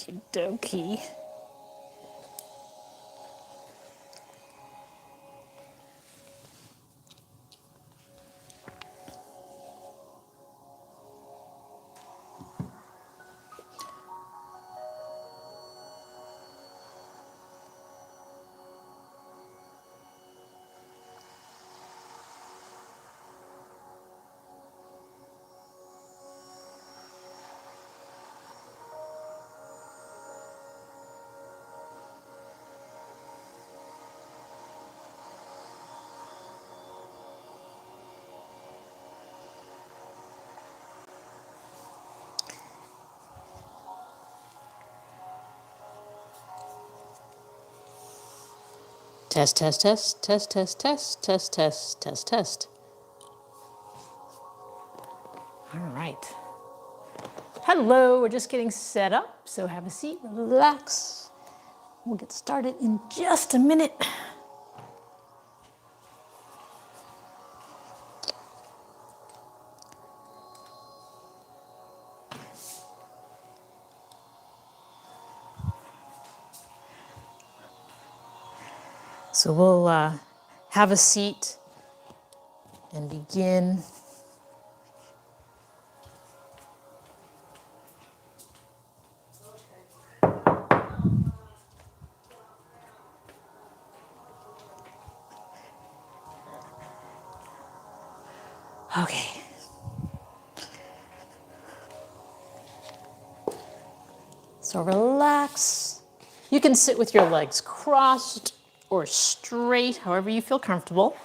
Okie dokie. Test, test, test, test, test, test, test, test, test, test. All right. Hello, we're just getting set up, so have a seat, relax. We'll get started in just a minute. So we'll have a seat and begin. Okay. So relax. You can sit with your legs crossed or straight, however you feel comfortable.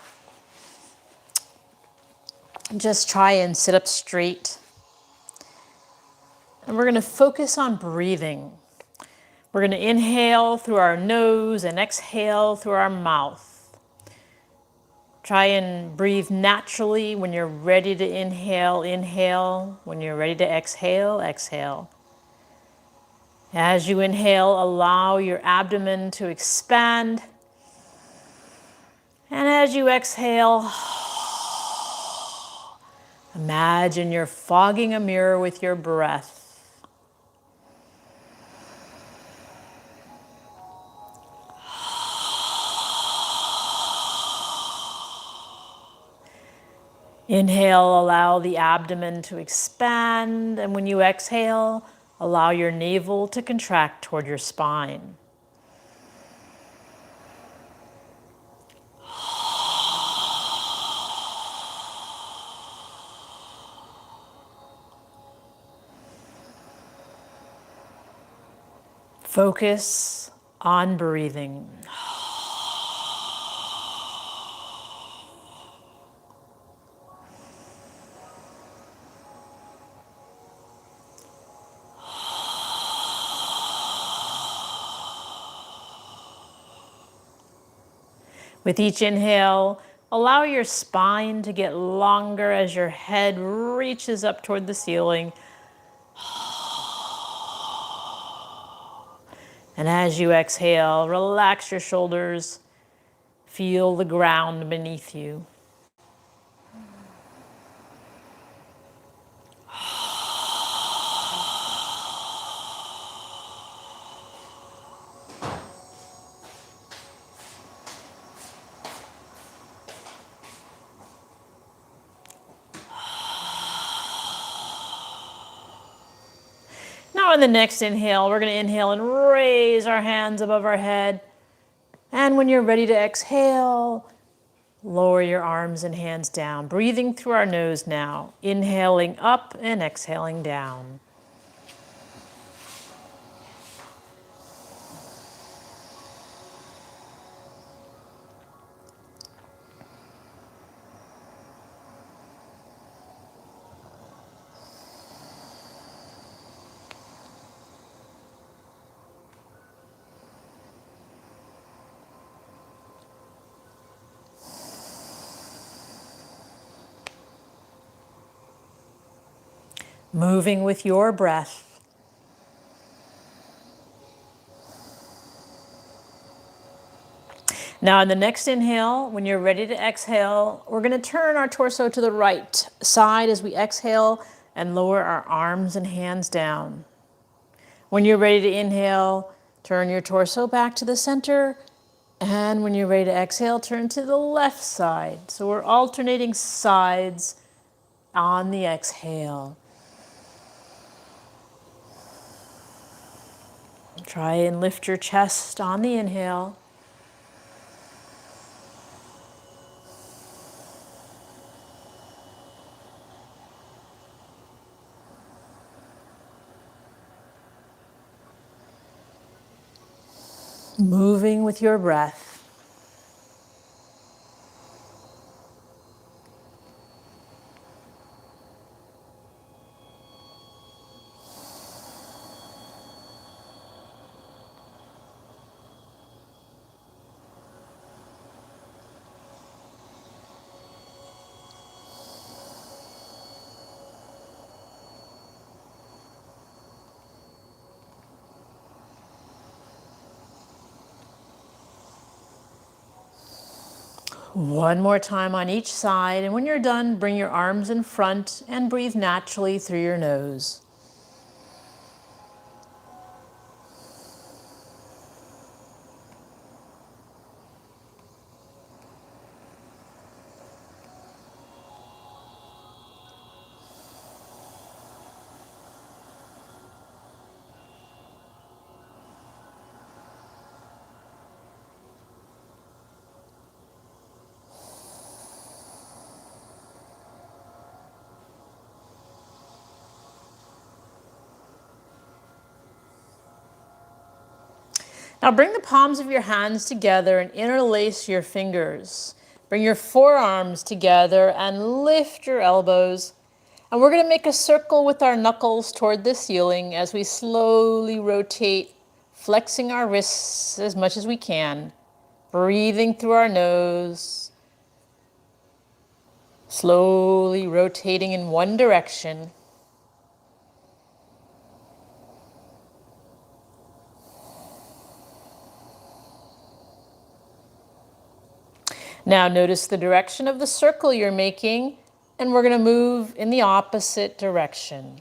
Just try and sit up straight. And we're going to focus on breathing. We're going to inhale through our nose and exhale through our mouth. Try and breathe naturally. When you're ready to inhale, inhale. When you're ready to exhale, exhale. As you inhale, allow your abdomen to expand. And as you exhale, imagine you're fogging a mirror with your breath. Inhale, allow the abdomen to expand, and when you exhale, allow your navel to contract toward your spine. Focus on breathing. With each inhale, allow your spine to get longer as your head reaches up toward the ceiling. And as you exhale, relax your shoulders. Feel the ground beneath you. Now in the next inhale, we're going to inhale and raise our hands above our head. And when you're ready to exhale, lower your arms and hands down. Breathing through our nose now. Inhaling up and exhaling down. Moving with your breath. Now in the next inhale, when you're ready to exhale, we're going to turn our torso to the right side as we exhale and lower our arms and hands down. When you're ready to inhale, turn your torso back to the center. And when you're ready to exhale, turn to the left side. So we're alternating sides on the exhale. Try and lift your chest on the inhale. Moving with your breath. One more time on each side, and when you're done, bring your arms in front and breathe naturally through your nose. Now bring the palms of your hands together and interlace your fingers. Bring your forearms together and lift your elbows. And we're going to make a circle with our knuckles toward the ceiling as we slowly rotate, flexing our wrists as much as we can, breathing through our nose, slowly rotating in one direction. Now notice the direction of the circle you're making, and we're going to move in the opposite direction.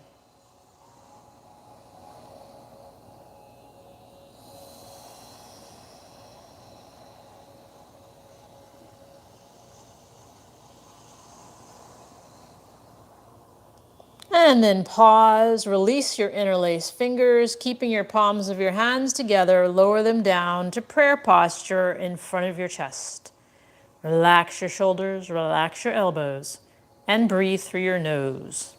And then pause, release your interlaced fingers, keeping your palms of your hands together, lower them down to prayer posture in front of your chest. Relax your shoulders, relax your elbows, and breathe through your nose.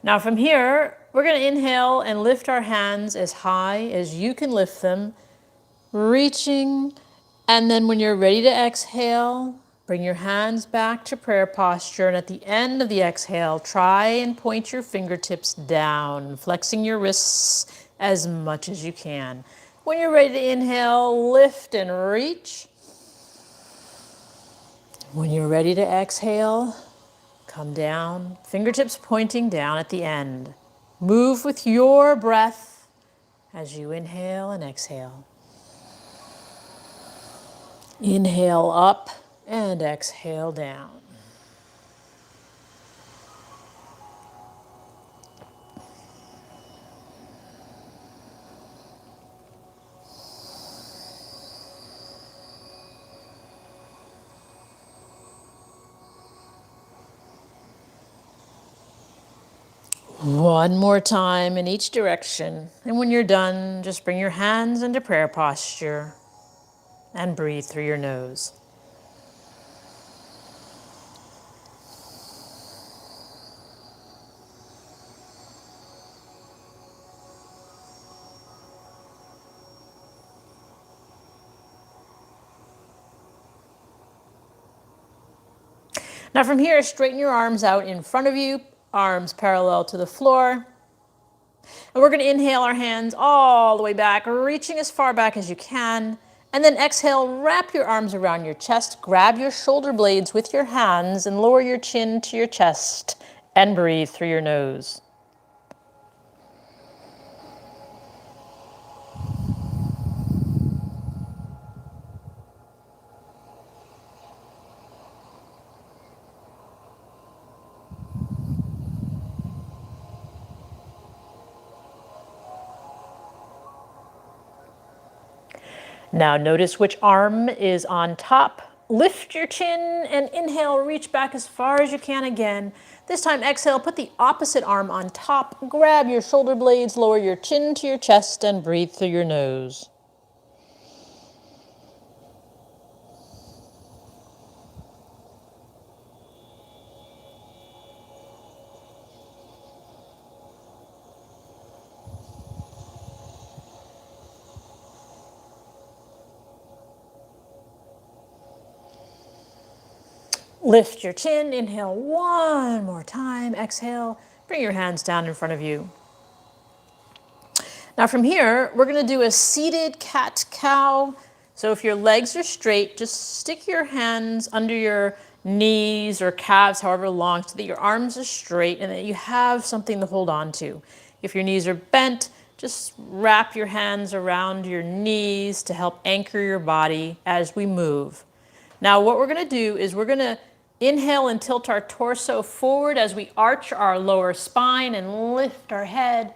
Now from here, we're going to inhale and lift our hands as high as you can lift them, reaching, and then when you're ready to exhale, bring your hands back to prayer posture, and at the end of the exhale, try and point your fingertips down, flexing your wrists as much as you can. When you're ready to inhale, lift and reach. When you're ready to exhale, come down, fingertips pointing down at the end. Move with your breath as you inhale and exhale. Inhale up and exhale down. One more time in each direction. And when you're done, just bring your hands into prayer posture and breathe through your nose. Now from here, straighten your arms out in front of you, arms parallel to the floor. And we're going to inhale our hands all the way back, reaching as far back as you can. And then exhale, wrap your arms around your chest, grab your shoulder blades with your hands and lower your chin to your chest and breathe through your nose. Now notice which arm is on top. Lift your chin and inhale, reach back as far as you can again. This time exhale, put the opposite arm on top. Grab your shoulder blades, lower your chin to your chest and breathe through your nose. Lift your chin, inhale one more time, exhale, bring your hands down in front of you. Now from here, we're gonna do a seated cat-cow. So if your legs are straight, just stick your hands under your knees or calves, however long, so that your arms are straight and that you have something to hold on to. If your knees are bent, just wrap your hands around your knees to help anchor your body as we move. Now what we're gonna do is we're gonna inhale and tilt our torso forward as we arch our lower spine and lift our head.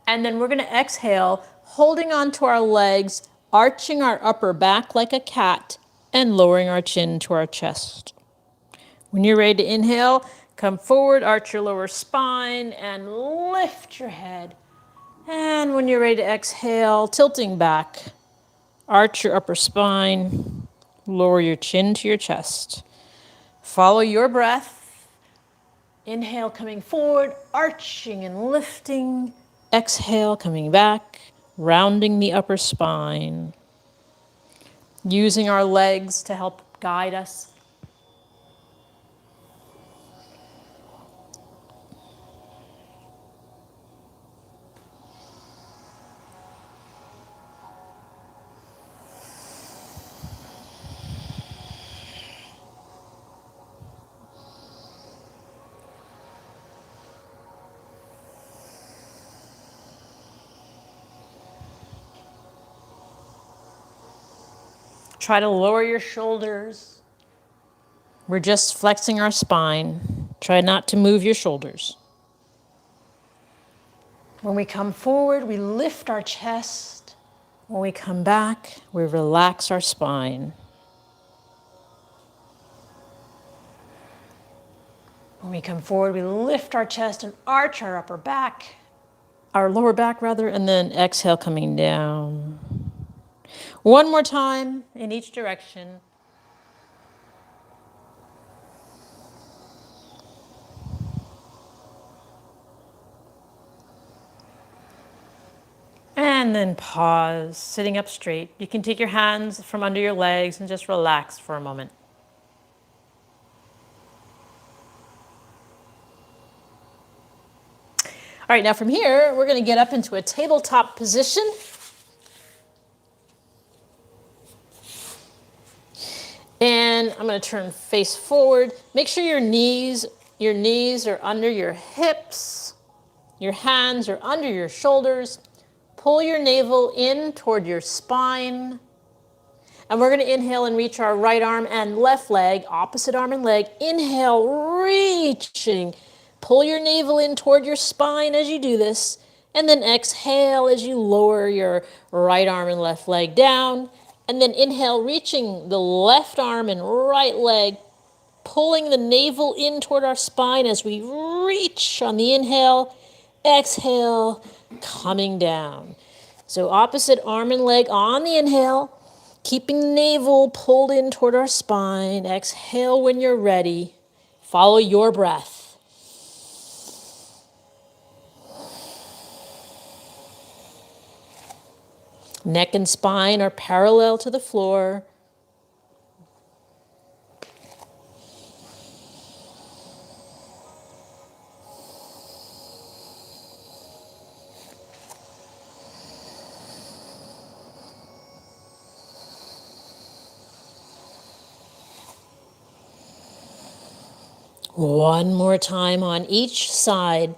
And then we're gonna exhale, holding onto our legs, arching our upper back like a cat, and lowering our chin to our chest. When you're ready to inhale, come forward, arch your lower spine, and lift your head. And when you're ready to exhale, tilting back, arch your upper spine, lower your chin to your chest. Follow your breath. Inhale, coming forward, arching and lifting. Exhale, coming back, rounding the upper spine. Using our legs to help guide us. Try to lower your shoulders. We're just flexing our spine. Try not to move your shoulders. When we come forward, we lift our chest. When we come back, we relax our spine. When we come forward, we lift our chest and arch our upper back, our lower back rather, and then exhale, coming down. One more time in each direction. And then pause, sitting up straight. You can take your hands from under your legs and just relax for a moment. All right, now from here, we're going to get up into a tabletop position. And I'm going to turn face forward. Make sure your knees are under your hips. Your hands are under your shoulders. Pull your navel in toward your spine. And we're going to inhale and reach our right arm and left leg, opposite arm and leg. Inhale, reaching. Pull your navel in toward your spine as you do this. And then exhale as you lower your right arm and left leg down. And then inhale, reaching the left arm and right leg, pulling the navel in toward our spine as we reach on the inhale. Exhale, coming down. So opposite arm and leg on the inhale, keeping the navel pulled in toward our spine. Exhale when you're ready. Follow your breath. Neck and spine are parallel to the floor. One more time on each side.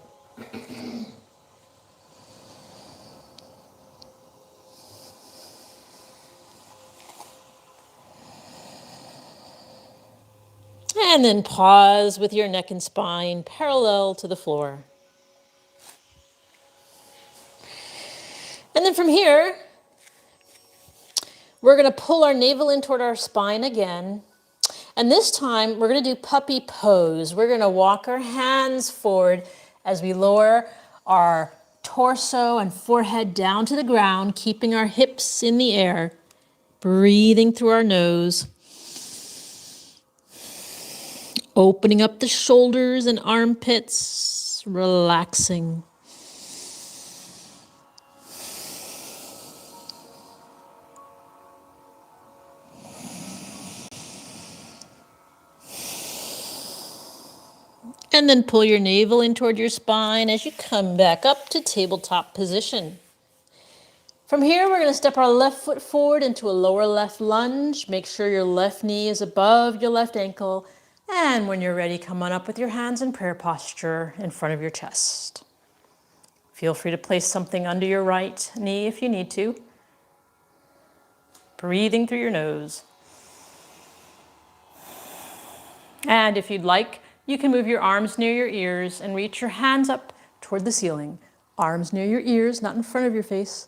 And then pause with your neck and spine parallel to the floor. And then from here, We're going to pull our navel in toward our spine again. And this time, we're going to do puppy pose. We're going to walk our hands forward as we lower our torso and forehead down to the ground, keeping our hips in the air, breathing through our nose, opening up the shoulders and armpits, relaxing. And then pull your navel in toward your spine as you come back up to tabletop position. From here, we're going to step our left foot forward into a lower left lunge. Make sure your left knee is above your left ankle. And when you're ready, come on up with your hands in prayer posture in front of your chest. Feel free to place something under your right knee if you need to. Breathing through your nose. And if you'd like, you can move your arms near your ears and reach your hands up toward the ceiling. Arms near your ears, not in front of your face.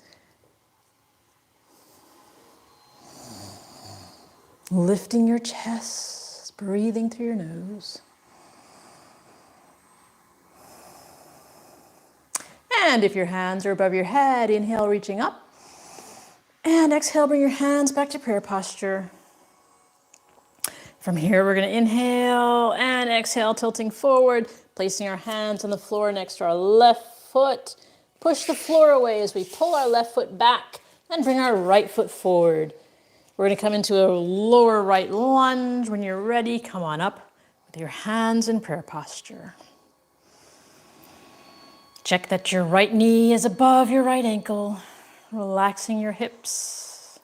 Lifting your chest, breathing through your nose. And if your hands are above your head, inhale, reaching up. And exhale, bring your hands back to prayer posture. From here, we're going to inhale and exhale, tilting forward, placing our hands on the floor next to our left foot. Push the floor away as we pull our left foot back and bring our right foot forward. We're going to come into a lower right lunge. When you're ready, come on up with your hands in prayer posture. Check that your right knee is above your right ankle, relaxing your hips.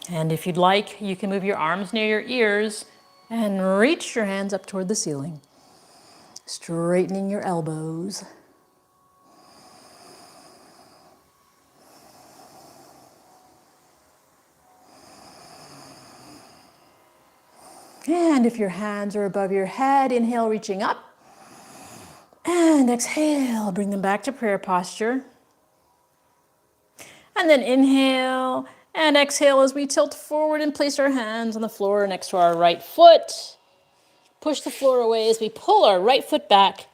And if you'd like, you can move your arms near your ears and reach your hands up toward the ceiling, straightening your elbows. And if your hands are above your head, inhale, reaching up. And exhale, bring them back to prayer posture. And then inhale and exhale as we tilt forward and place our hands on the floor next to our right foot. Push the floor away as we pull our right foot back.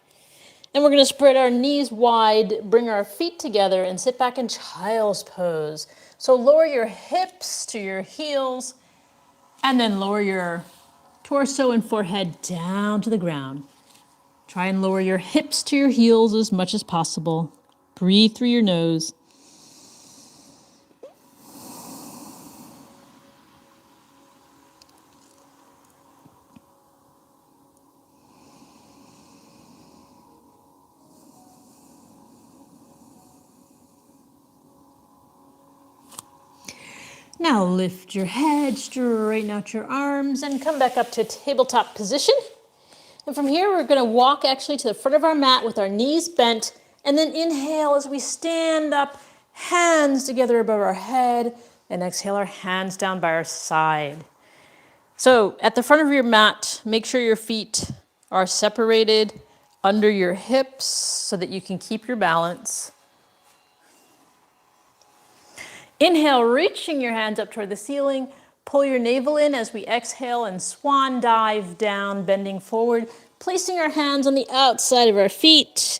And we're going to spread our knees wide, bring our feet together, and sit back in child's pose. So lower your hips to your heels, and then lower your torso and forehead down to the ground. Try and lower your hips to your heels as much as possible. Breathe through your nose. Now lift your head, straighten out your arms, and come back up to tabletop position. And from here, we're going to walk actually to the front of our mat with our knees bent, and then inhale as we stand up, hands together above our head, and exhale our hands down by our side. So at the front of your mat, make sure your feet are separated under your hips so that you can keep your balance. Inhale, reaching your hands up toward the ceiling. Pull your navel in as we exhale and swan dive down, bending forward, placing our hands on the outside of our feet.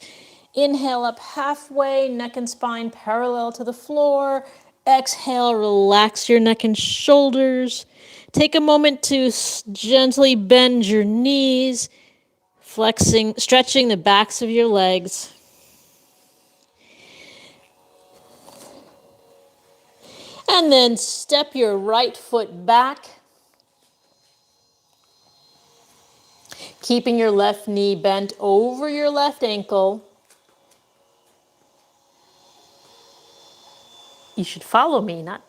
Inhale up halfway, neck and spine parallel to the floor. Exhale, relax your neck and shoulders. Take a moment to gently bend your knees, flexing, stretching the backs of your legs. And then step your right foot back, keeping your left knee bent over your left ankle. You should follow me, not...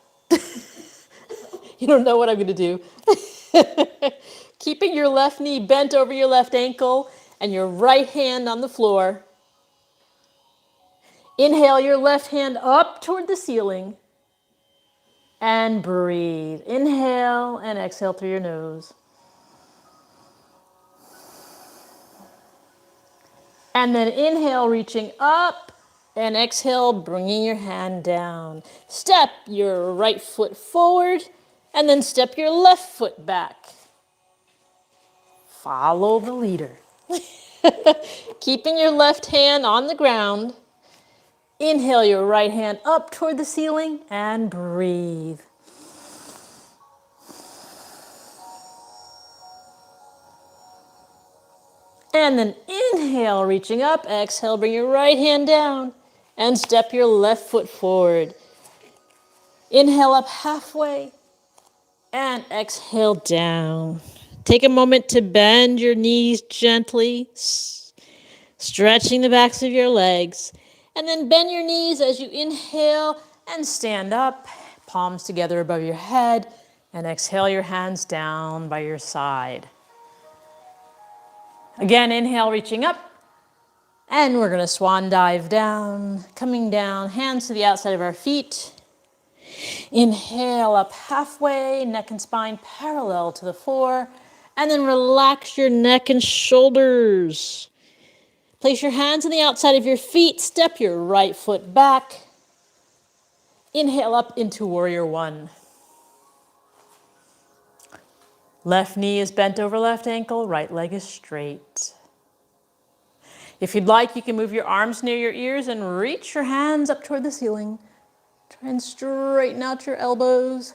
You don't know what I'm going to do. Keeping your left knee bent over your left ankle and your right hand on the floor. Inhale your left hand up toward the ceiling. And breathe. Inhale and exhale through your nose. And then inhale, reaching up And exhale, bringing your hand down. Step your right foot forward, and then step your left foot back. Follow the leader. Keeping your left hand on the ground. Inhale your right hand up toward the ceiling and breathe. And then inhale, reaching up. Exhale, bring your right hand down and step your left foot forward. Inhale up halfway and exhale down. Take a moment to bend your knees gently, stretching the backs of your legs. And then bend your knees as you inhale and stand up, palms together above your head, and exhale your hands down by your side. Again, inhale, reaching up, and we're going to swan dive down, coming down, hands to the outside of our feet. Inhale up halfway, neck and spine parallel to the floor, and then relax your neck and shoulders. Place your hands on the outside of your feet, step your right foot back. Inhale up into warrior one. Left knee is bent over left ankle, right leg is straight. If you'd like, you can move your arms near your ears and reach your hands up toward the ceiling. Try and straighten out your elbows.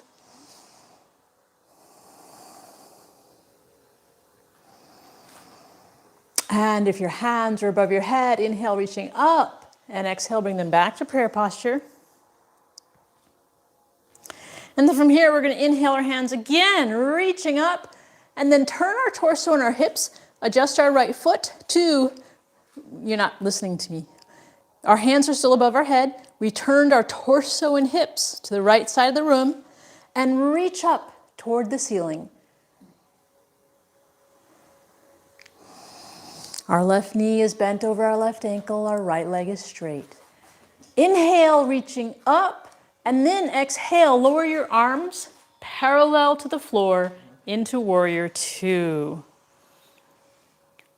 And if your hands are above your head, inhale, reaching up, and exhale, bring them back to prayer posture. And then from here, we're going to inhale our hands again, reaching up, and then turn our torso and our hips, adjust our right foot to, you're not listening to me. Our hands are still above our head. We turned our torso and hips to the right side of the room and reach up toward the ceiling. Our left knee is bent over our left ankle, our right leg is straight. Inhale, reaching up. And then exhale, lower your arms parallel to the floor into warrior two.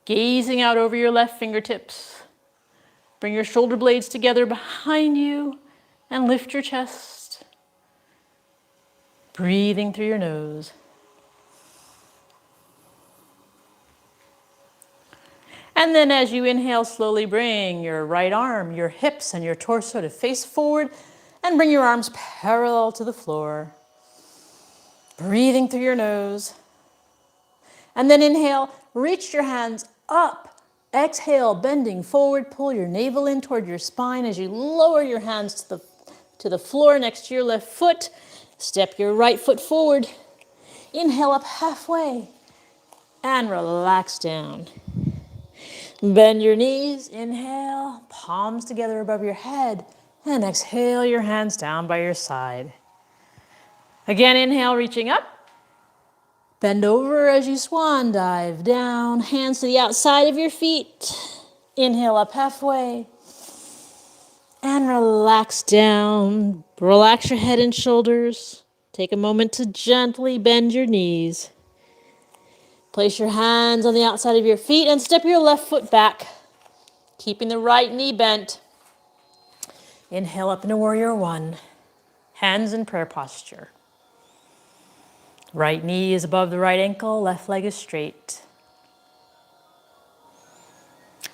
Gazing out over your left fingertips. Bring your shoulder blades together behind you and lift your chest. Breathing through your nose. And then as you inhale, slowly bring your right arm, your hips, and your torso to face forward. And bring your arms parallel to the floor. Breathing through your nose. And then inhale, reach your hands up. Exhale, bending forward, pull your navel in toward your spine as you lower your hands to the floor next to your left foot. Step your right foot forward. Inhale up halfway and relax down. Bend your knees, inhale, palms together above your head. And exhale your hands down by your side. Again, inhale, reaching up. Bend over as you swan dive down. Hands to the outside of your feet. Inhale up halfway. And relax down. Relax your head and shoulders. Take a moment to gently bend your knees. Place your hands on the outside of your feet and step your left foot back, keeping the right knee bent. Inhale up into warrior one. Hands in prayer posture. Right knee is above the right ankle, left leg is straight.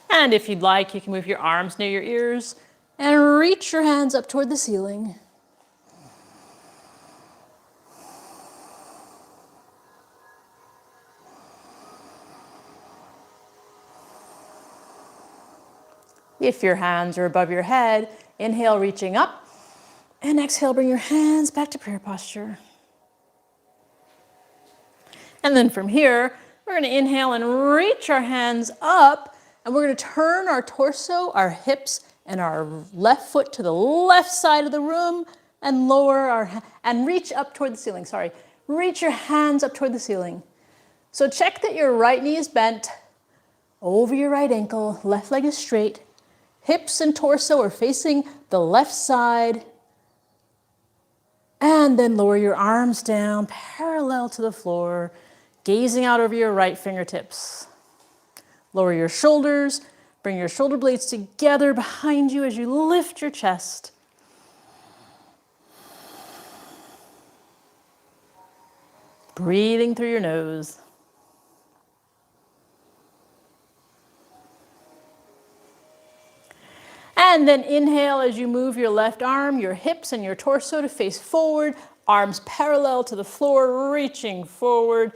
And if you'd like, you can move your arms near your ears and reach your hands up toward the ceiling. If your hands are above your head, inhale, reaching up, and exhale, bring your hands back to prayer posture. And then from here, we're going to inhale and reach our hands up, and we're going to turn our torso, our hips, and our left foot to the left side of the room and and reach up toward the ceiling. Reach your hands up toward the ceiling. So check that your right knee is bent over your right ankle, left leg is straight. Hips and torso are facing the left side. And then lower your arms down parallel to the floor, gazing out over your right fingertips. Lower your shoulders, Bring your shoulder blades together behind you as you lift your chest. Breathing through your nose. And then inhale as you move your left arm, your hips, and your torso to face forward. Arms parallel to the floor, reaching forward.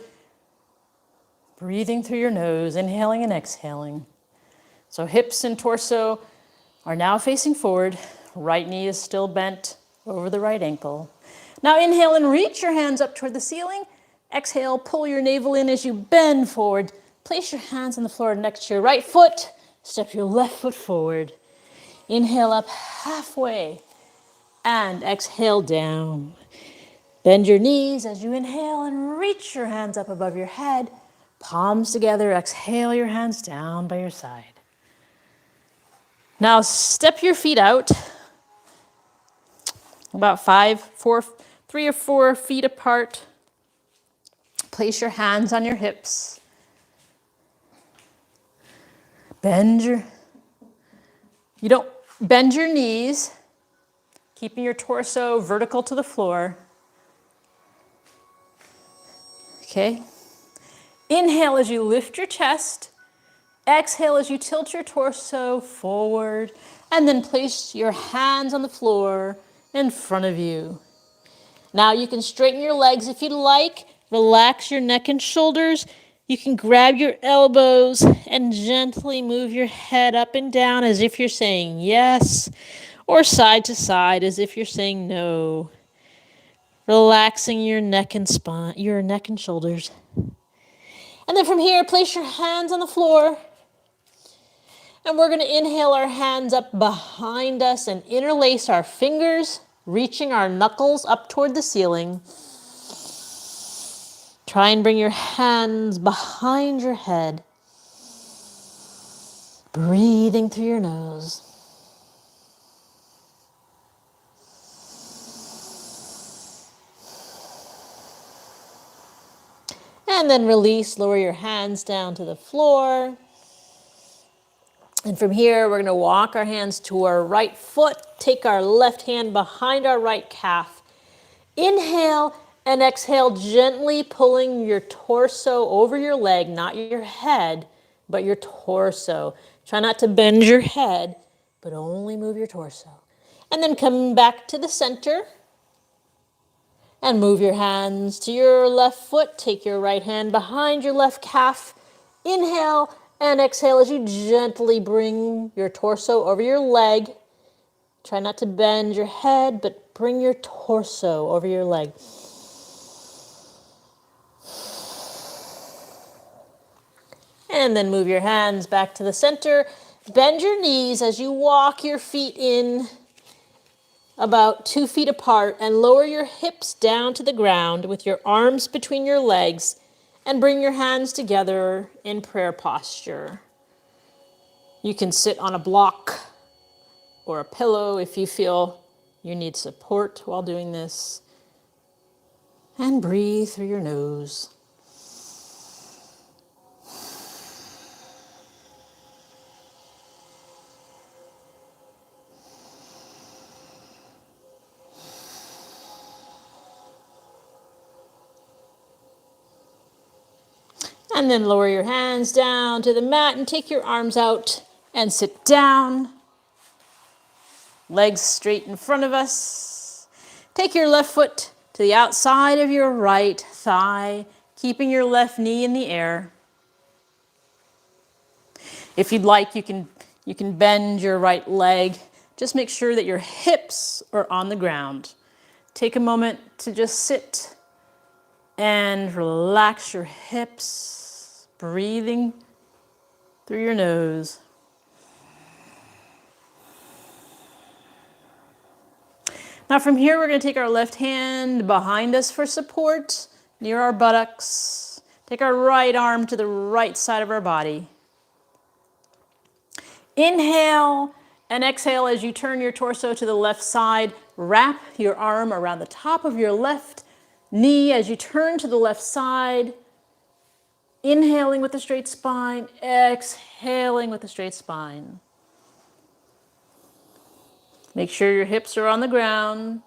Breathing through your nose, inhaling and exhaling. So hips and torso are now facing forward. Right knee is still bent over the right ankle. Now inhale and reach your hands up toward the ceiling. Exhale, pull your navel in as you bend forward. Place your hands on the floor next to your right foot. Step your left foot forward. Inhale up halfway and exhale down. Bend your knees as you inhale and reach your hands up above your head. Palms together, exhale your hands down by your side. Now step your feet out about 3 or 4 feet apart. Place your hands on your hips. Bend your knees, keeping your torso vertical to the floor. Okay. Inhale as you lift your chest. Exhale as you tilt your torso forward, and then place your hands on the floor in front of you. Now you can straighten your legs if you'd like. Relax your neck and shoulders. You can grab your elbows and gently move your head up and down as if you're saying yes, or side to side as if you're saying no. Relaxing your neck and spine, your neck and shoulders. And then from here, place your hands on the floor. And we're going to inhale our hands up behind us and interlace our fingers, reaching our knuckles up toward the ceiling. Try and bring your hands behind your head. Breathing through your nose. And then release, lower your hands down to the floor. And from here, we're going to walk our hands to our right foot, take our left hand behind our right calf. Inhale and exhale, gently pulling your torso over your leg, not your head, but your torso. Try not to bend your head, but only move your torso. And then come back to the center and move your hands to your left foot. Take your right hand behind your left calf. Inhale and exhale as you gently bring your torso over your leg. Try not to bend your head, but bring your torso over your leg. And then move your hands back to the center. Bend your knees as you walk your feet in about 2 feet apart and lower your hips down to the ground with your arms between your legs. And bring your hands together in prayer posture. You can sit on a block or a pillow if you feel you need support while doing this. And breathe through your nose. And then lower your hands down to the mat and take your arms out and sit down. Legs straight in front of us. Take your left foot to the outside of your right thigh, keeping your left knee in the air. If you'd like, you can bend your right leg. Just make sure that your hips are on the ground. Take a moment to just sit and relax your hips, breathing through your nose. Now from here, we're going to take our left hand behind us for support, near our buttocks. Take our right arm to the right side of our body. Inhale and exhale as you turn your torso to the left side. Wrap your arm around the top of your left knee as you turn to the left side. Inhaling with a straight spine, exhaling with a straight spine. Make sure your hips are on the ground.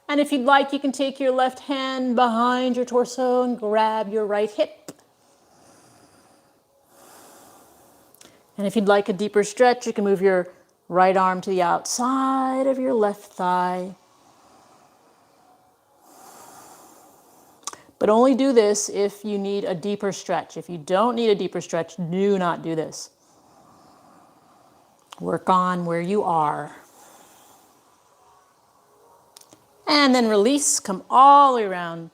And if you'd like, you can take your left hand behind your torso and grab your right hip. And if you'd like a deeper stretch, you can move your right arm to the outside of your left thigh. But only do this if you need a deeper stretch. If you don't need a deeper stretch, do not do this. Work on where you are. And then release, come all the way around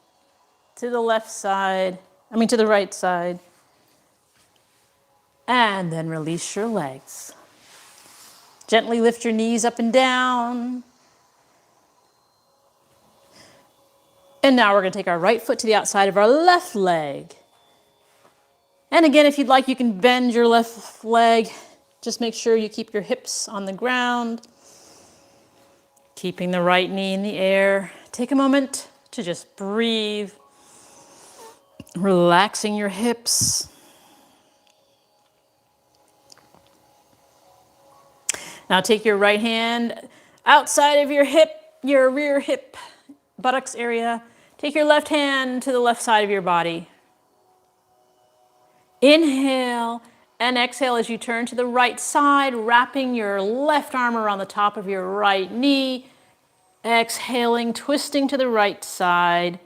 to the left side, to the right side. And then release your legs. Gently lift your knees up and down. And now we're going to take our right foot to the outside of our left leg. And again, if you'd like, you can bend your left leg. Just make sure you keep your hips on the ground. Keeping the right knee in the air. Take a moment to just breathe. Relaxing your hips. Now take your right hand outside of your hip, your rear hip, buttocks area. Take your left hand to the left side of your body. Inhale and exhale as you turn to the right side, wrapping your left arm around the top of your right knee. Exhaling, twisting to the right side.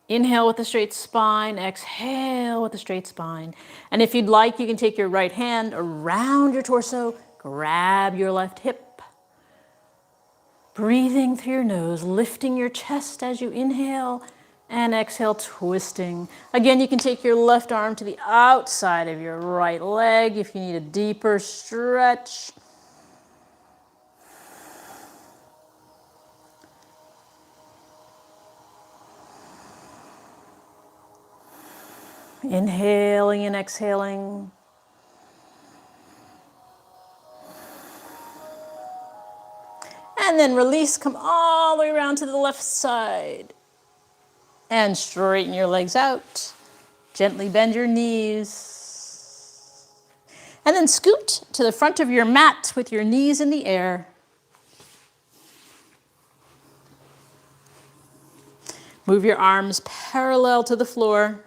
Inhale with a straight spine, exhale with a straight spine. And if you'd like, you can take your right hand around your torso, grab your left hip. Breathing through your nose, lifting your chest as you inhale and exhale, twisting. Again, you can take your left arm to the outside of your right leg if you need a deeper stretch. Inhaling and exhaling. And then release, come all the way around to the left side. And straighten your legs out. Gently bend your knees. And then scoot to the front of your mat with your knees in the air. Move your arms parallel to the floor.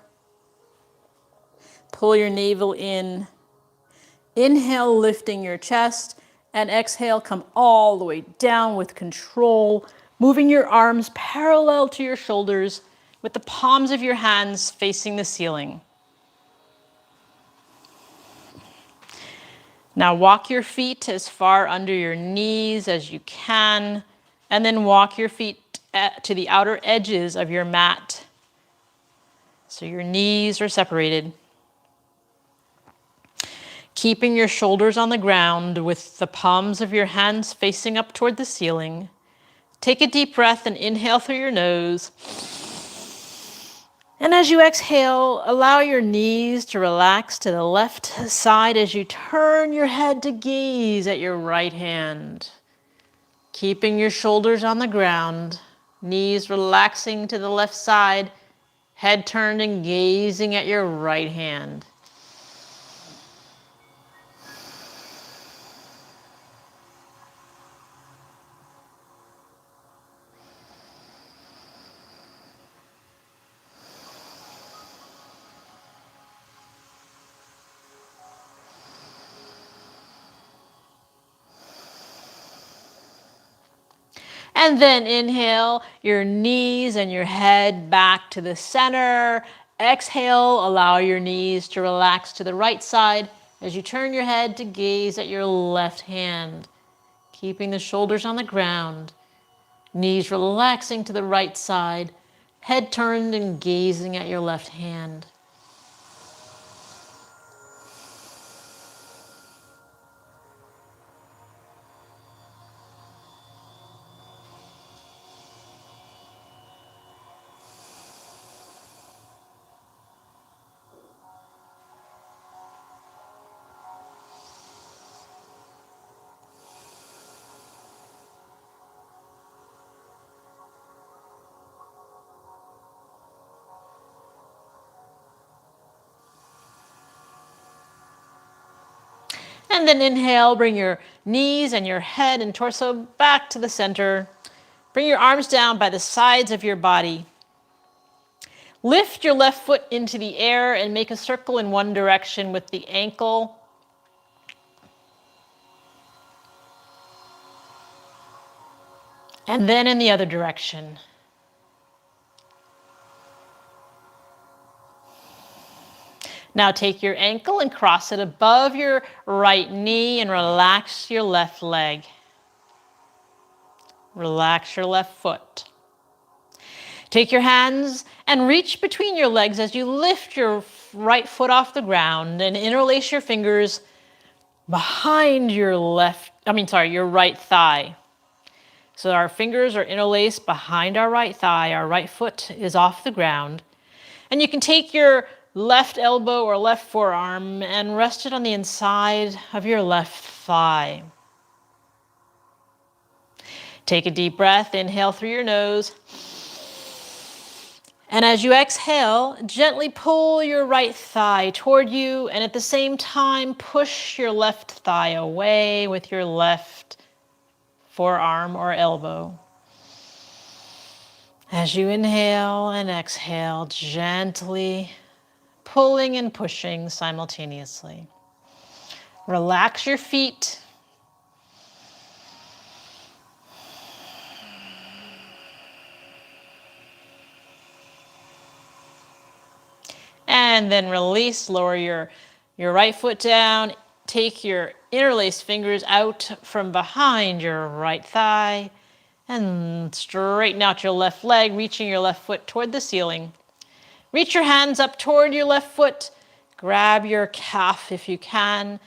Pull your navel in. Inhale, lifting your chest. And exhale, come all the way down with control. Moving your arms parallel to your shoulders with the palms of your hands facing the ceiling. Now walk your feet as far under your knees as you can, and then walk your feet to the outer edges of your mat. So your knees are separated. Keeping your shoulders on the ground with the palms of your hands facing up toward the ceiling. Take a deep breath and inhale through your nose. And as you exhale, allow your knees to relax to the left side as you turn your head to gaze at your right hand. Keeping your shoulders on the ground, knees relaxing to the left side, head turned and gazing at your right hand. And then inhale your knees and your head back to the center. Exhale, allow your knees to relax to the right side as you turn your head to gaze at your left hand. Keeping the shoulders on the ground, knees relaxing to the right side, head turned and gazing at your left hand. And then inhale, bring your knees and your head and torso back to the center. Bring your arms down by the sides of your body. Lift your left foot into the air and make a circle in one direction with the ankle. And then in the other direction. Now take your ankle and cross it above your right knee and relax your left leg. Relax your left foot. Take your hands and reach between your legs as you lift your right foot off the ground and interlace your fingers behind your your right thigh. So our fingers are interlaced behind our right thigh. Our right foot is off the ground. And you can take your left elbow or left forearm and rest it on the inside of your left thigh. Take a deep breath. Inhale through your nose. And as you exhale, gently pull your right thigh toward you, and at the same time, push your left thigh away with your left forearm or elbow. As you inhale and exhale, gently pulling and pushing simultaneously. Relax your feet. And then release, lower your right foot down. Take your interlaced fingers out from behind your right thigh and straighten out your left leg, reaching your left foot toward the ceiling. Reach your hands up toward your left foot. Grab your calf if you can.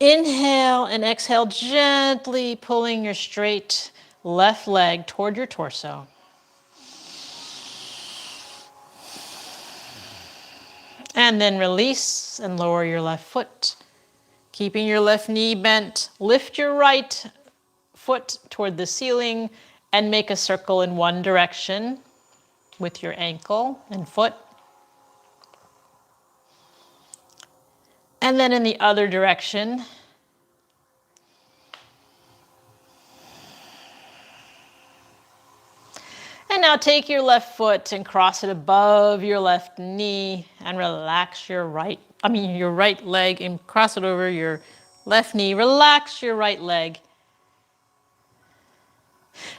Inhale and exhale, gently pulling your straight left leg toward your torso. And then release and lower your left foot. Keeping your left knee bent, lift your right foot toward the ceiling and make a circle in one direction with your ankle and foot. And then in the other direction. And now take your left foot and cross it above your left knee and relax your right leg and cross it over your left knee. Relax your right leg.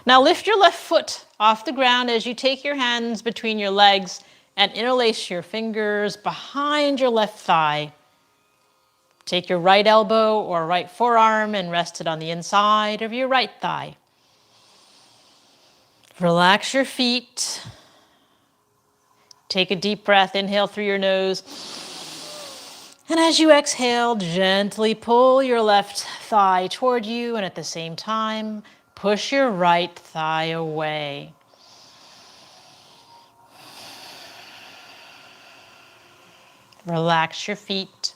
Now lift your left foot off the ground as you take your hands between your legs and interlace your fingers behind your left thigh. Take your right elbow or right forearm and rest it on the inside of your right thigh. Relax your feet. Take a deep breath. Inhale through your nose. And as you exhale, gently pull your left thigh toward you, and at the same time, push your right thigh away. Relax your feet.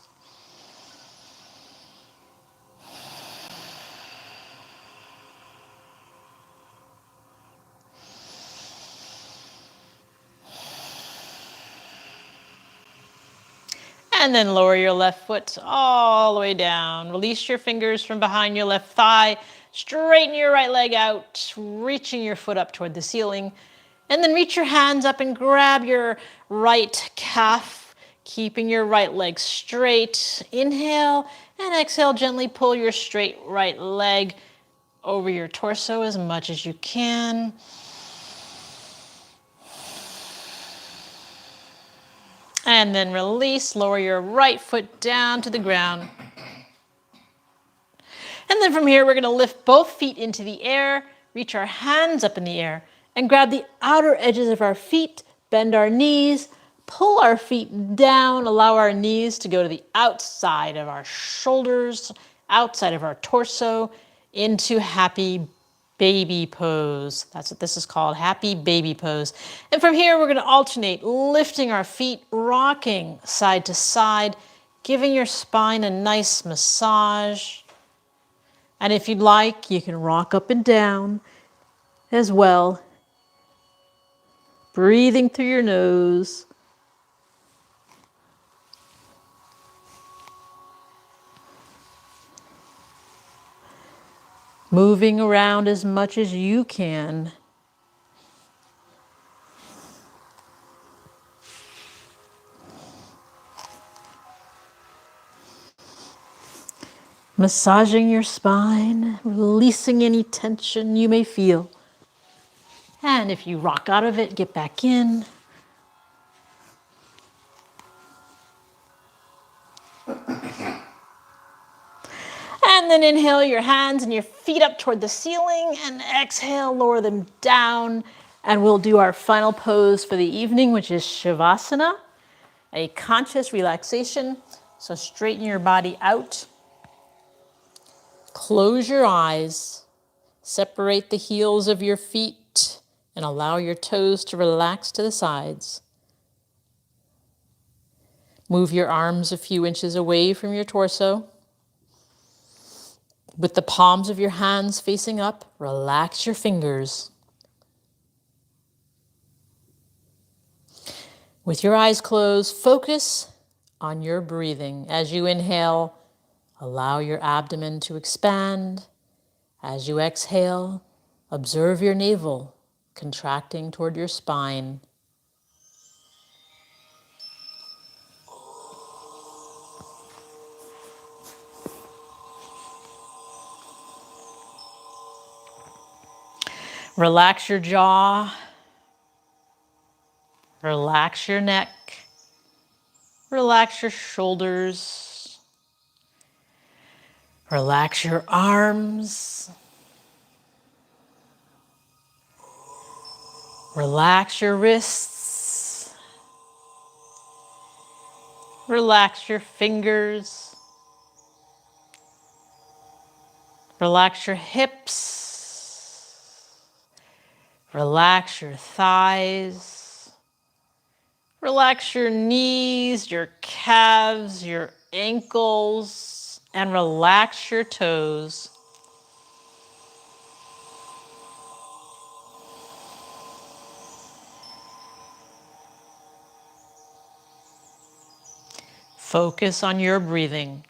And then lower your left foot all the way down. Release your fingers from behind your left thigh. Straighten your right leg out, reaching your foot up toward the ceiling. And then reach your hands up and grab your right calf, keeping your right leg straight. Inhale and exhale, gently pull your straight right leg over your torso as much as you can. And then release, lower your right foot down to the ground. And then from here, we're going to lift both feet into the air, reach our hands up in the air, and grab the outer edges of our feet, bend our knees, pull our feet down, allow our knees to go to the outside of our shoulders, outside of our torso, into happy baby pose. That's what this is called, happy baby pose. And from here, we're going to alternate, lifting our feet, rocking side to side, giving your spine a nice massage. And if you'd like, you can rock up and down as well. Breathing through your nose. moving around as much as you can. Massaging your spine, releasing any tension you may feel. And if you rock out of it, get back in. And then inhale your hands and your feet up toward the ceiling, and exhale, lower them down. And we'll do our final pose for the evening, which is Shavasana, a conscious relaxation. So straighten your body out. Close your eyes. Separate the heels of your feet and allow your toes to relax to the sides. Move your arms a few inches away from your torso. With the palms of your hands facing up, relax your fingers. With your eyes closed, focus on your breathing. As you inhale, allow your abdomen to expand. As you exhale, observe your navel contracting toward your spine. Relax your jaw. Relax your neck. Relax your shoulders. Relax your arms. Relax your wrists. Relax your fingers. Relax your hips. Relax your thighs. Relax your knees, your calves, your ankles, and relax your toes. Focus on your breathing.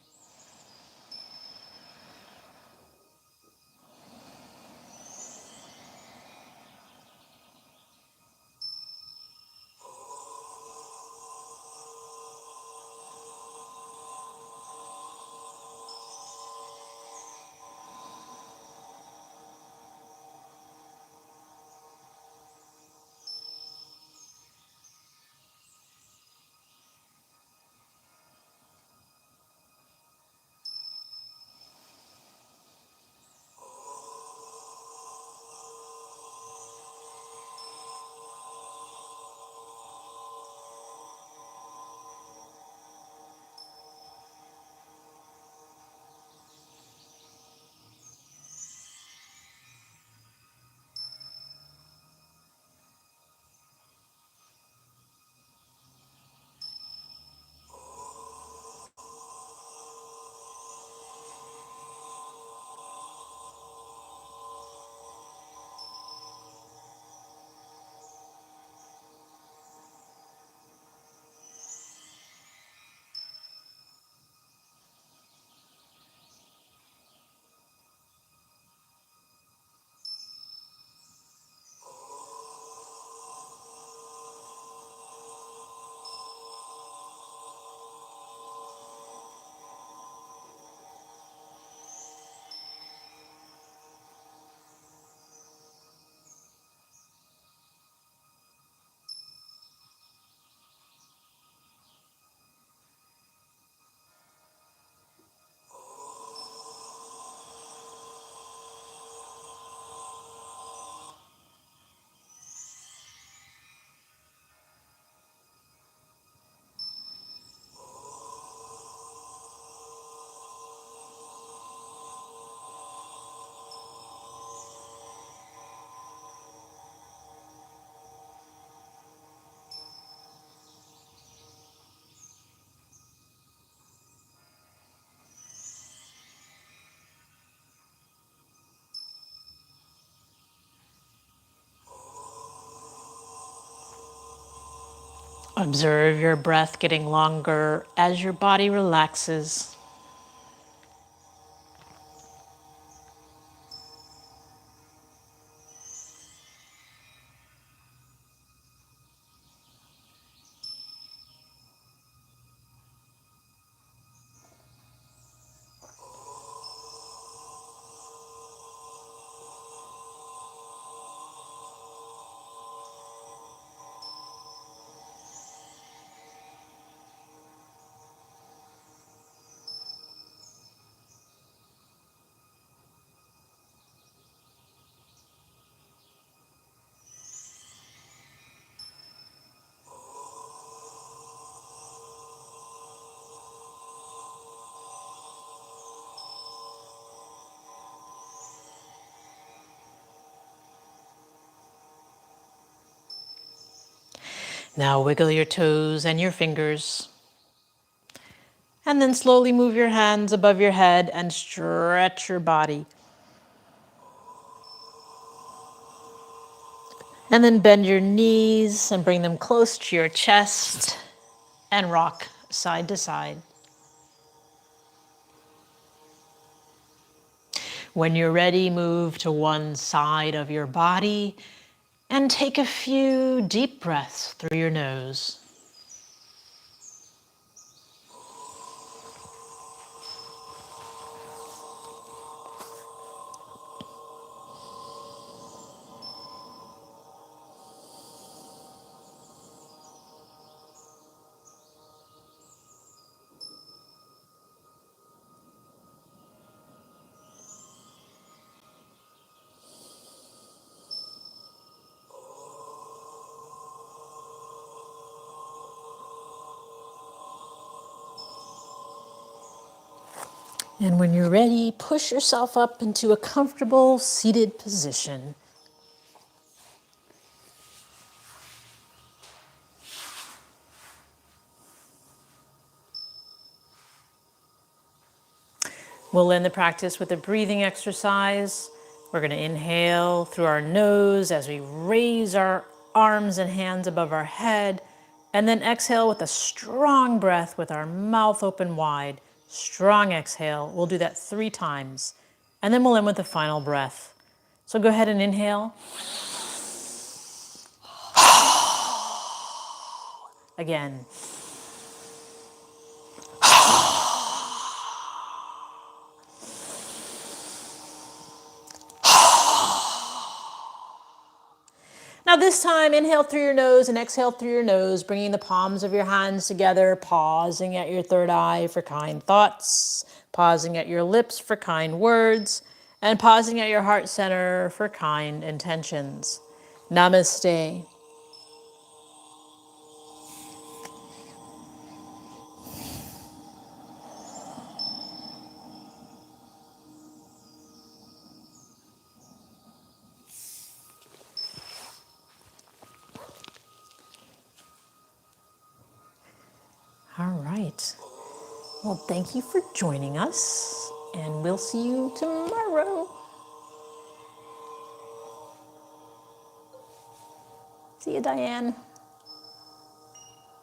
Observe your breath getting longer as your body relaxes. Now wiggle your toes and your fingers. And then slowly move your hands above your head and stretch your body. And then bend your knees and bring them close to your chest and rock side to side. When you're ready, move to one side of your body and take a few deep breaths through your nose. And when you're ready, push yourself up into a comfortable seated position. We'll end the practice with a breathing exercise. We're going to inhale through our nose as we raise our arms and hands above our head, and then exhale with a strong breath with our mouth open wide. Strong exhale. We'll do that 3 times, and then we'll end with a final breath. So go ahead and inhale. Again. Now this time, inhale through your nose and exhale through your nose, bringing the palms of your hands together, pausing at your third eye for kind thoughts, pausing at your lips for kind words, and pausing at your heart center for kind intentions. Namaste. All right. Well, thank you for joining us, and we'll see you tomorrow. See you, Diane.